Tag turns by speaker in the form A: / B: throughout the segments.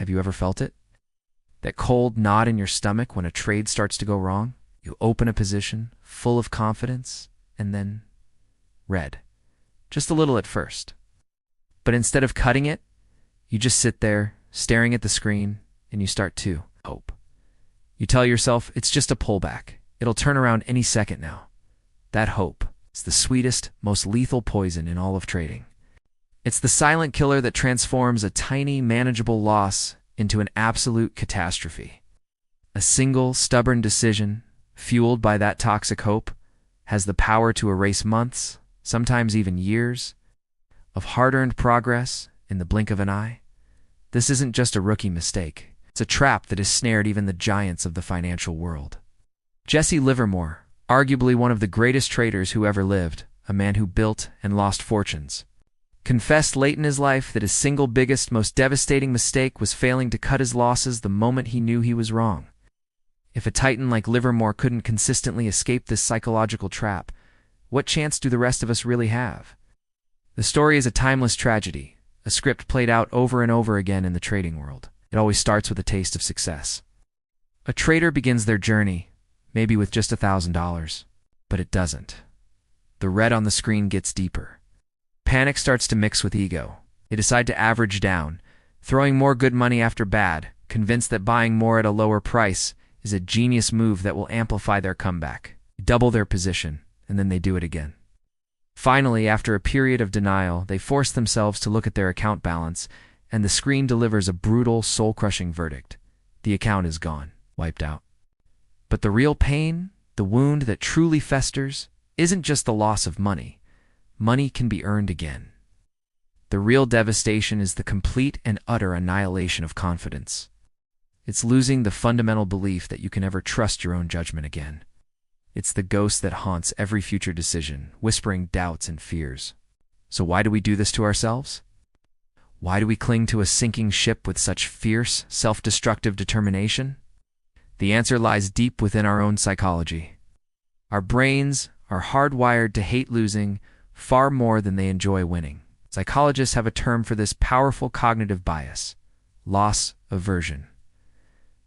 A: Have you ever felt it? That cold knot in your stomach when a trade starts to go wrong? You open a position, full of confidence, and then red. Just a little at first. But instead of cutting it, you just sit there, staring at the screen, and you start to hope. You tell yourself, it's just a pullback. It'll turn around any second now. That hope is the sweetest, most lethal poison in all of trading. It's the silent killer that transforms a tiny, manageable loss into an absolute catastrophe. A single, stubborn decision, fueled by that toxic hope, has the power to erase months, sometimes even years, of hard-earned progress in the blink of an eye. This isn't just a rookie mistake. It's a trap that has snared even the giants of the financial world. Jesse Livermore, arguably one of the greatest traders who ever lived, a man who built and lost fortunes, confessed late in his life that his single biggest, most devastating mistake was failing to cut his losses the moment he knew he was wrong. If a titan like Livermore couldn't consistently escape this psychological trap, what chance do the rest of us really have? The story is a timeless tragedy, a script played out over and over again in the trading world. It always starts with a taste of success. A trader begins their journey, maybe with just $1,000, but it doesn't. The red on the screen gets deeper. Panic starts to mix with ego. They decide to average down, throwing more good money after bad, convinced that buying more at a lower price is a genius move that will amplify their comeback. They double their position, and then they do it again. Finally, after a period of denial, they force themselves to look at their account balance, and the screen delivers a brutal, soul-crushing verdict. The account is gone, wiped out. But the real pain, the wound that truly festers, isn't just the loss of money. Money can be earned again. The real devastation is the complete and utter annihilation of confidence. It's losing the fundamental belief that you can ever trust your own judgment again. It's the ghost that haunts every future decision, whispering doubts and fears. So why do we do this to ourselves? Why do we cling to a sinking ship with such fierce, self-destructive determination? The answer lies deep within our own psychology. Our brains are hardwired to hate losing far more than they enjoy winning. Psychologists have a term for this powerful cognitive bias: loss aversion.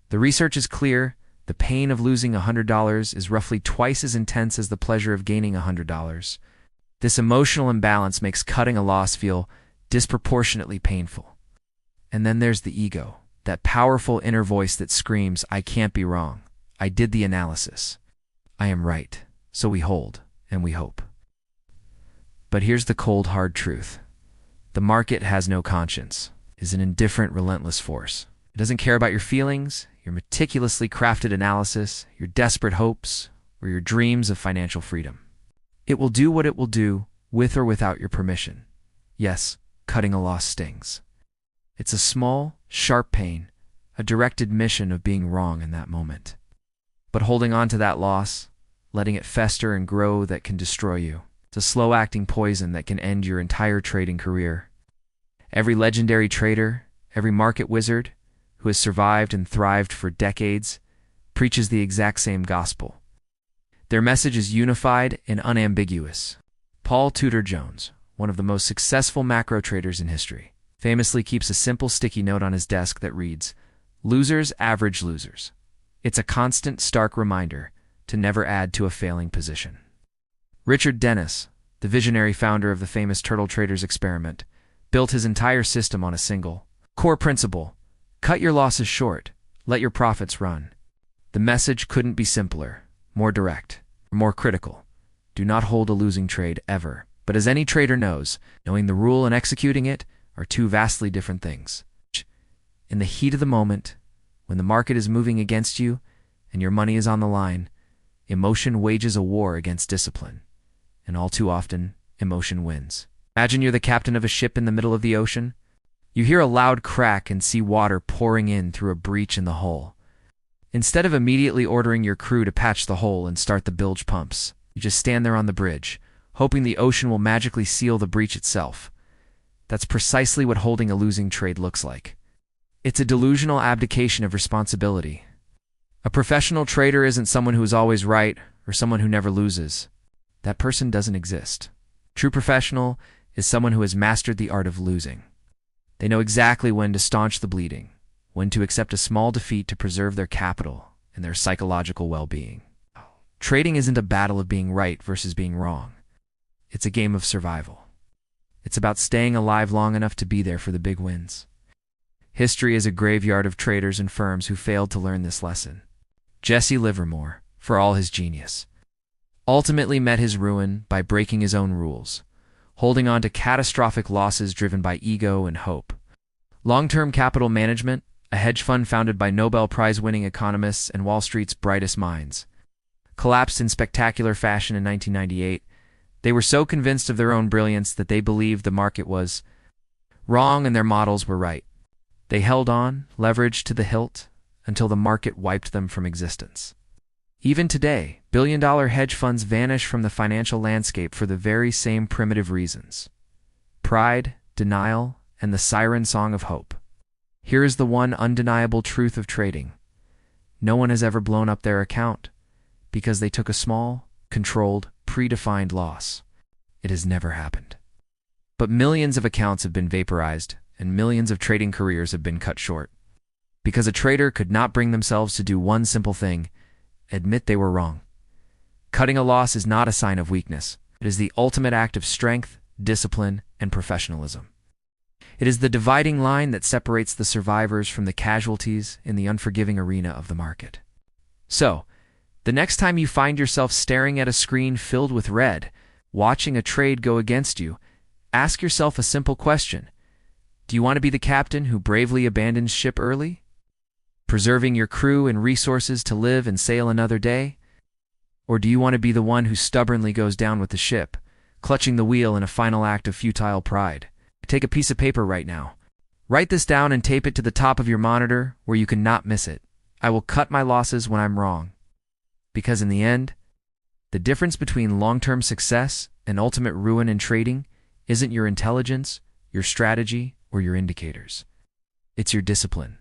A: The research is clear. The pain of losing $100 is roughly twice as intense as the pleasure of gaining $100. This emotional imbalance makes cutting a loss feel disproportionately painful. And then there's the ego, that powerful inner voice that screams, "I can't be wrong. I did the analysis. I am right." So we hold and we hope. But here's the cold, hard truth. The market has no conscience. It is an indifferent, relentless force. It doesn't care about your feelings, your meticulously crafted analysis, your desperate hopes, or your dreams of financial freedom. It will do what it will do, with or without your permission. Yes, cutting a loss stings. It's a small, sharp pain, a direct admission of being wrong in that moment. But holding on to that loss, letting it fester and grow, that can destroy you. It's a slow-acting poison that can end your entire trading career. Every legendary trader, every market wizard who has survived and thrived for decades preaches the exact same gospel. Their message is unified and unambiguous. Paul Tudor Jones, one of the most successful macro traders in history, famously keeps a simple sticky note on his desk that reads, "Losers average losers." It's a constant, stark reminder to never add to a failing position. Richard Dennis, the visionary founder of the famous Turtle Traders experiment, built his entire system on a single core principle: cut your losses short, let your profits run. The message couldn't be simpler, more direct, more critical. Do not hold a losing trade ever. But as any trader knows, knowing the rule and executing it are two vastly different things. In the heat of the moment, when the market is moving against you and your money is on the line, emotion wages a war against discipline. And all too often, emotion wins. Imagine you're the captain of a ship in the middle of the ocean. You hear a loud crack and see water pouring in through a breach in the hull. Instead of immediately ordering your crew to patch the hole and start the bilge pumps, you just stand there on the bridge, hoping the ocean will magically seal the breach itself. That's precisely what holding a losing trade looks like. It's a delusional abdication of responsibility. A professional trader isn't someone who is always right or someone who never loses. That person doesn't exist. True professional is someone who has mastered the art of losing. They know exactly when to staunch the bleeding, when to accept a small defeat to preserve their capital and their psychological well-being. Trading isn't a battle of being right versus being wrong. It's a game of survival. It's about staying alive long enough to be there for the big wins. History is a graveyard of traders and firms who failed to learn this lesson. Jesse Livermore, for all his genius, ultimately met his ruin by breaking his own rules, holding on to catastrophic losses driven by ego and hope. Long-term capital management, a hedge fund founded by Nobel Prize-winning economists and Wall Street's brightest minds, collapsed in spectacular fashion in 1998. They were so convinced of their own brilliance that they believed the market was wrong and their models were right. They held on, leveraged to the hilt, until the market wiped them from existence. Even today, billion-dollar hedge funds vanish from the financial landscape for the very same primitive reasons: pride, denial, and the siren song of hope. Here is the one undeniable truth of trading. No one has ever blown up their account because they took a small, controlled, predefined loss. It has never happened. But millions of accounts have been vaporized, and millions of trading careers have been cut short. Because a trader could not bring themselves to do one simple thing: admit they were wrong. Cutting a loss is not a sign of weakness. It is the ultimate act of strength, discipline, and professionalism. It is the dividing line that separates the survivors from the casualties in the unforgiving arena of the market. So, the next time you find yourself staring at a screen filled with red, watching a trade go against you, ask yourself a simple question. Do you want to be the captain who bravely abandons ship early, preserving your crew and resources to live and sail another day? Or do you want to be the one who stubbornly goes down with the ship, clutching the wheel in a final act of futile pride? Take a piece of paper right now. Write this down and tape it to the top of your monitor where you cannot miss it. I will cut my losses when I'm wrong. Because in the end, the difference between long-term success and ultimate ruin in trading isn't your intelligence, your strategy, or your indicators. It's your discipline.